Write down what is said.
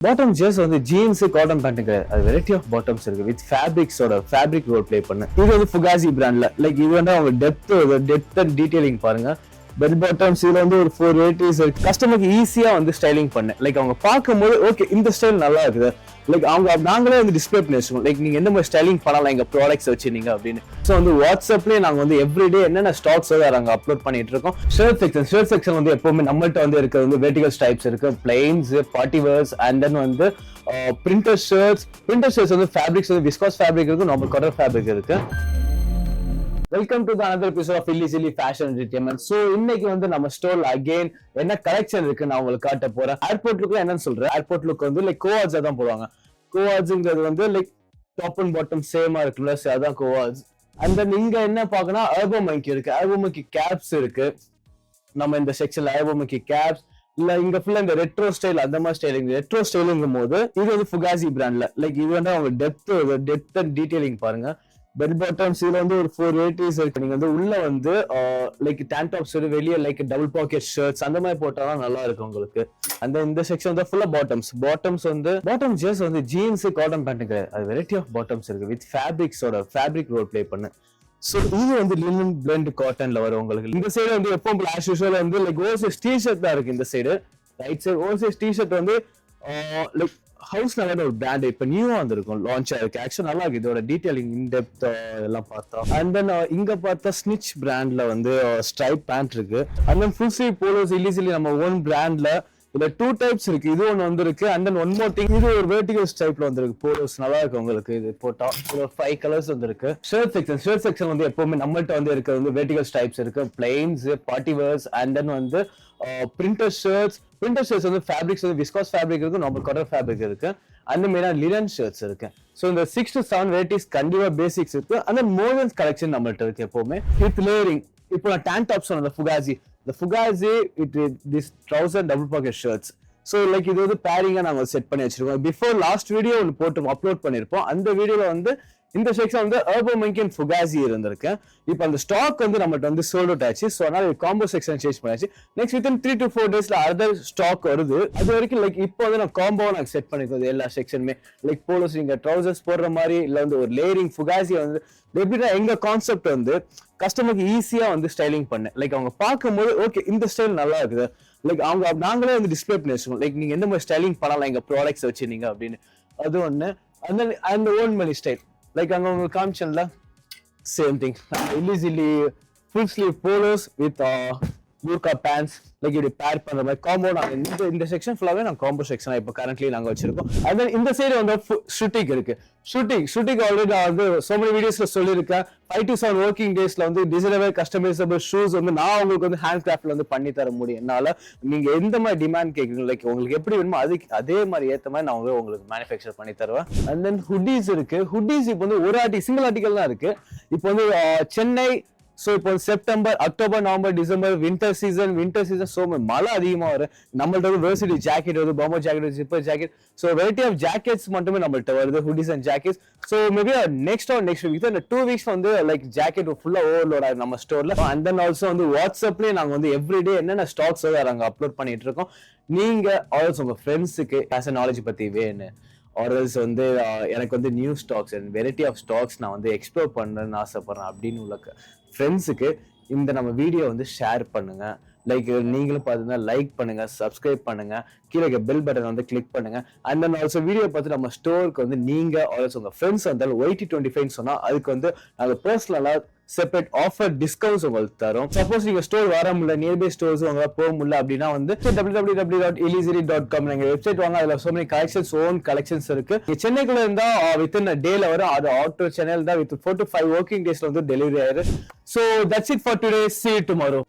Bottom just வந்து jeans cotton pant கிடையாது. அது வெரைட்டி ஆஃப் பாட்டம்ஸ் இருக்கு வித் ஃபேப்ரிக்ஸோட ஃபேப்ரிக் ரோல் பிளே பண்ணு. இது வந்து ஃபுகாசி பிராண்ட்ல லைக் இது வந்து அவங்க டெப்த் அண்ட் டீடைலிங் பாருங்க. பெல் பாட்டம்ஸ் இதுல வந்து ஒரு 4 வெரைட்டிஸ் இருக்கு. கஸ்டமருக்கு ஈஸியா வந்து ஸ்டைலிங் பண்ணு. லைக் அவங்க பார்க்கும்போது ஓகே இந்த ஸ்டைல் நல்லா இருக்குது. லைக் அவங்க நாங்களே வந்து டிஸ்பிளே பண்ணி வச்சுக்கோம். லைக் நீங்க எந்த மாதிரி ஸ்டைலிங் பண்ணலாம் எங்க ப்ராடக்ட்ஸ் வச்சிருந்தீங்க அப்படின்னு. ஸோ வந்து வாட்ஸ்அப்லேயே நாங்க வந்து எவ்ரிடே என்னென்ன ஸ்டாக்ஸ் நாங்கள் அப்லோட் பண்ணிட்டு இருக்கோம். ஷர்ட் செக்ஷன் வந்து எப்பவுமே நம்மள்ட்ட வந்து இருக்கிறது வந்து வெர்டிகல் ஸ்டைப்ஸ் இருக்கு, plains, party verse and then வந்து பிரிண்டர் ஷர்ட்ஸ் வந்து ஃபேப்ரிக்ஸ் வந்து விஸ்காஸ் ஃபேப்ரிக் இருக்கு, நார்மல் காட்டன் ஃபேப்ரிக் இருக்கு. Welcome to another episode of Illy Silly Fashion Entertainment. So இன்னைக்கு வந்து நம்ம ஸ்டோர்ல அகைன் என்ன கலெக்ஷன் இருக்கு நான் உங்களுக்கு காட்ட போறேன். ஏர்போர்ட் லுக்ல என்னன்னு சொல்றேன். ஏர்போர்ட் லுக் வந்து லைக் கோவார்ட்ஸ் தான் போடுவாங்க. கோவார்ட்ஸ்ங்கிறது வந்து லைக் டாப் அண்ட் பாட்டம் சேமா இருக்குல்ல, அதான் கோவார்ட்ஸ். அண்ட் தென் இங்க என்ன பார்க்கணும், ஆல்பமைக்கு இருக்கு, ஆல்பமைக்கு கேப்ஸ் இருக்கு. நம்ம இந்த செக்ஷன்ல ஆல்பமைக்கு கேப்ஸ் இல்ல இங்க ஃபுல்லா இந்த ரெட்ரோ ஸ்டைல் அந்த மாதிரி ஸ்டைலிங். ரெட்ரோ ஸ்டைலுங்கும் போது இது வந்து ஃபுகாசி பிராண்ட்ல லைக் இது வந்து அவங்க டெப்த் அண்ட் டீடைலிங் பாருங்க. பெல் பாட்டம்ஸ் இதுல வந்து ஒரு 4 வெரைட்டிஸ் இருக்கு. நீங்க வந்து உள்ள வந்து லைக் டேங்க் டாப்ஸ் வெளியே லைக் டபுள் பாக்கெட் ஷர்ட்ஸ் அந்த மாதிரி போட்டாதான் நல்லா இருக்கும் உங்களுக்கு. அந்த இந்த செக்ஷன் வந்து ஃபுல்லா பாட்டம்ஸ் வந்து பாட்டம் ஜஸ்ட் வந்து ஜீன்ஸ் காட்டன் பேண்ட் கிடையாது. அது வெரைட்டி ஆஃப் பாட்டம்ஸ் இருக்கு வித் ஃபேப்ரிக்ஸோட ஃபேப்ரிக் ரோல் பிளே பண்ணு. ஸோ இது வந்து லினன் பிளெண்ட் காட்டன்ல வரும் உங்களுக்கு. இந்த சைடு வந்து எப்பவும் ஆஸ் யூசுவல் வந்து லைக் ஓவர்சைஸ் டிஷர்ட் தான் இருக்கு. இந்த side right side oversize T-shirt வந்து லைக் ஹவுஸ் நகர் ஒரு பிராண்ட் இப்ப நியூவா வந்திருக்கும், லான்ச் ஆயிருக்கு. ஆக்சுவலா நல்லா இருக்கு இதோட டீடைலிங் இன்டெப்த் எல்லாம் பார்த்தா. அண்ட் தென் இங்க பார்த்தா ஸ்னிச் பிராண்ட்ல வந்து ஸ்ட்ரைப் பேண்ட் இருக்கு. And then full sleeve polos இல்லிசிலி நம்ம ஓன் பிராண்ட்ல இதுல 2 டைப்ஸ் இருக்கு. இது ஒன்னு வந்திருக்கு. And then one more thing, இது ஒரு வெர்டிகல் டைப்ல வந்திருக்கு போலோஸ். நல்லா இருக்கு உங்களுக்கு இது போட்டா. இதுல 5 கலர்ஸ் வந்திருக்கு. ஷர்ட் செக்ஷன் வந்து எப்பவுமே நம்மள்ட்ட வந்து இருக்கிறது வந்து வெர்டிகல் டைப்ஸ் இருக்கு, plains, party verse and then வந்து பிரிண்டர் ஷர்ட்ஸ் வந்து ஃபேப்ரிக்ஸ் வந்து விஸ்காஸ் ஃபேப்ரிக் இருக்கு, நார்மல் காட்டன் ஃபேப்ரிக் இருக்கு. அந்த மெயினா லினன் ஷர்ட்ஸ் இருக்கு. ஸோ இந்த 6 to 7 வெரைட்டிஸ் கண்டிப்பா பேசிக்ஸ் இருக்கு. அந்த மோடர்ன் கலெக்ஷன் நம்மள்ட்ட இருக்கு எப்பவுமே வித் லேயரிங். இப்போ நான் டேங்க் டாப்ஸ் சொன்ன ஃபுகாசி this trouser double pocket shirts. So like இது வந்து பேரிங்கா நாங்க செட் பண்ணி வச்சிருக்கோம். பிஃபோர் லாஸ்ட் வீடியோ ஒன்று போட்டு அப்லோட் பண்ணிருப்போம். அந்த வீடியோல வந்து இந்த செக்ஷன் வந்து ஆல்பமைக்கு அண்ட் ஃபுகாசி இருந்திருக்கு. இப்போ அந்த ஸ்டாக் வந்து நம்மகிட்ட வந்து சோல்ட் அவுட் ஆச்சு. ஸோ அதனால காம்போ செக்ஷன் சேஞ்ச் பண்ணியாச்சு. நெக்ஸ்ட் வித்தின் 3 to 4 டேஸ்ல அதர் ஸ்டாக் வருது. அது வரைக்கும் லைக் இப்போ வந்து நான் காம்போவை நாங்கள் செட் பண்ணிருக்கோம் எல்லா செக்ஷனுமே. லைக் போலோஸ் நீங்க ட்ரௌசர்ஸ் போடுற மாதிரி இல்ல வந்து ஒரு லேயரிங் ஃபுகாசி வந்து எப்படின்னா எங்க கான்செப்ட் வந்து கஸ்டமருக்கு ஈஸியா வந்து ஸ்டைலிங் பண்ணு. லைக் அவங்க பார்க்கும்போது ஓகே இந்த ஸ்டைல் நல்லா இருக்குது. லைக் அவங்க நாங்களே வந்து டிஸ்பிளே பண்ணி வச்சுக்கோம். லைக் நீங்க எந்த மாதிரி ஸ்டைலிங் பண்ணலாம் எங்க ப்ராடக்ட்ஸ் வச்சிருந்தீங்க அப்படின்னு. அது ஒண்ணு. அந்த ஓன் மணி ஸ்டைல் லைக் அங்க உங்களுக்கு காமிச்சன்ல சேம் திங். இல்லி ஃபுல் ஸ்லீவ் போலோஸ் வித் பூர்கா பேண்ட்ஸ் லைக் இப்படி பேர் பண்ற மாதிரி காம்போ நாங்க இந்த செக்ஷன் ஃபுல்லாவே நாங்க காம்போ செக்ஷனா இப்போ கரண்ட்லி நாங்க வச்சிருக்கோம். அண்ட் இந்த சைடு வந்து ஷூட்டிங் இருக்கு. ஷூட்டிங் ஆல்ரெடி நான் வந்து சோ மெனி வீடியோஸ்ல சொல்லியிருக்கேன். 5 to 7 ஒர்க்கிங் டேஸ்ல வந்து டிசைனபிள் கஸ்டமைசபிள் ஷூஸ் வந்து நான் உங்களுக்கு வந்து ஹேண்ட் கிராஃப்ட்ல வந்து பண்ணி தர முடியும் என்னால. நீங்க எந்த மாதிரி டிமாண்ட் கேட்குறீங்க லைக் உங்களுக்கு எப்படி வேணுமோ அதே மாதிரி ஏத்த மாதிரி நான் உங்களுக்கு மேனுஃபேக்சர் பண்ணி தருவேன். அண்ட் தென் ஹுட்டீஸ் இருக்கு. ஹுட்டீஸ் இப்போ வந்து ஒரு சிங்கிள் ஆர்டிகல் தான் இருக்கு. இப்போ வந்து சென்னை ஸோ இப்போ September, October, November, December winter season so மழை அதிகமாக வரும். நம்மள்ட்ட வந்து வேர்சிட்டி ஜாக்கெட் வருது, bomber jacket, zipper jacket. So variety of jackets மட்டுமே நம்மள்ட்ட வருது, hoodies and jackets. So maybe next week இந்த 2 weeks வந்து லைக் ஜாக்கெட் ஃபுல்லா ஓவர்லோட் ஆகுது நம்ம ஸ்டோர்ல. அண்ட் தென் ஆல்சோ வந்து வாட்ஸ்அப்லேயே நாங்கள் வந்து எவ்ரிடே என்னென்ன ஸ்டாக்ஸ் நாங்கள் அப்லோட் பண்ணிட்டு இருக்கோம். நீங்க ஆல்சோ உங்க ஃப்ரெண்ட்ஸுக்கு ஃபேஷன் நாலேஜ் பத்தி வேணும் ஆர்எல்ஸ் வந்து எனக்கு வந்து new stocks and variety of stocks நான் வந்து எக்ஸ்ப்ளோர் பண்ணணும்னு ஆசைப்படுறேன் அப்படின்னு உள்ள ஃப்ரெண்ட்ஸுக்கு இந்த நம்ம வீடியோ வந்து ஷேர் பண்ணுங்க. லைக் நீங்களும் பார்த்தீங்கன்னா லைக் பண்ணுங்க, சப்ஸ்கிரைப் பண்ணுங்க, கீழே பெல் பட்டன் வந்து கிளிக் பண்ணுங்க. அண்ட் தென் ஆல்சோ வீடியோ பார்த்து நம்ம ஸ்டோருக்கு வந்து நீங்க ஆல்சோ உங்க ஃப்ரெண்ட்ஸ் வந்தாலும் YT25 சொன்னா அதுக்கு வந்து நாங்கள் பர்சனலா செப்பரேட் ஆஃபர் டிஸ்கவுண்ட்ஸ் உங்களுக்கு தரும். சப்போஸ் நீங்க ஸ்டோர் வர முடியல, நியர்பை ஸ்டோர்ஸ் உங்களால் போக முடியல அப்படின்னா வந்து www.illysilly.com எங்க வெப்சைட் வாங்க. அதுல so many collections, own collections இருக்கு. சென்னைக்குள்ள இருந்தா வித்தின் டேல வரும். அது அவுட்டர் சென்னையில் தான் வித் 4 to 5 ஒர்க்கிங் டேஸ்ல வந்து டெலிவரி ஆயிரு. So that's it for today. See you tomorrow.